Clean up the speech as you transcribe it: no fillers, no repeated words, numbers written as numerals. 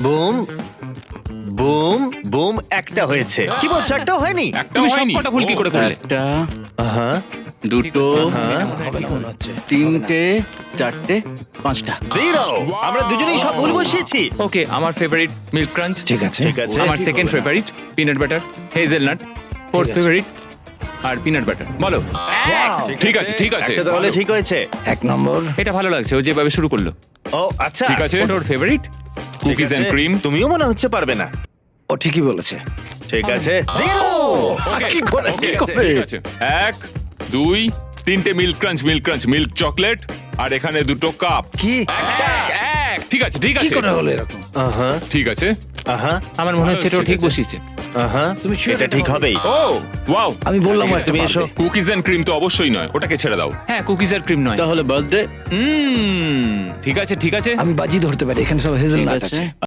Boom boom boom, একটা হয়েছে। কি বলছো, একটাও হয়নি? তুমি সবকটা ভুল কি করে করলে? একটা, হ্যাঁ দুটো, মনে হচ্ছে তিনটে, চারটে, পাঁচটা। জিরো। আমরা দুজনেই সব ভুল বসিয়েছি। ওকে, আমার ফেভারিট মিল্ক ক্রাঞ্চ, ঠিক আছে ঠিক আছে। আমার second favourite peanut butter, hazelnut, fourth favourite আর পিনাট বাটার। বলো। ঠিক আছে ঠিক আছে। একটা তাহলে ঠিক হয়েছে। 1 নম্বর এটা ভালো লাগছে, ও যেভাবে শুরু করলো। ও আচ্ছা, ঠিক আছে। ওটা ওর ফেভারিট। ঠিক কুকিজ আছে। And cream. তুমিও মনে হচ্ছে পারবে না। ও ঠিকই বলেছে ঠিক আছে, জিরো। কি করে ঠিক আছে। ঠিক আছে, 1 2 3টে মিল্ক ক্রাঞ্চ মিল্ক চকলেট আর এখানে দুটো কাপ। কি এক ঠিক আছে ঠিক কি আছে করে হলো এরকম আহা ঠিক আছে। আহা আমার মনে হচ্ছে এটাও ঠিক বসিয়েছে। আহা, তুমি sure এটা ঠিক হবেই। ও ওয়াও, আমি বললাম ঠিক আছে, তুমি এসো। কুকিজ এন্ড ক্রিম তো অবশ্যই নয়, ওটাকে ছেড়ে দাও। হ্যাঁ, কুকিজ আর ক্রিম নয়। তাহলে বার্থডে। ঠিক আছে ঠিক আছে। আমি বাজি ধরতে পারি এখানে সব ঠিক হেজেলনাট আছে। আছে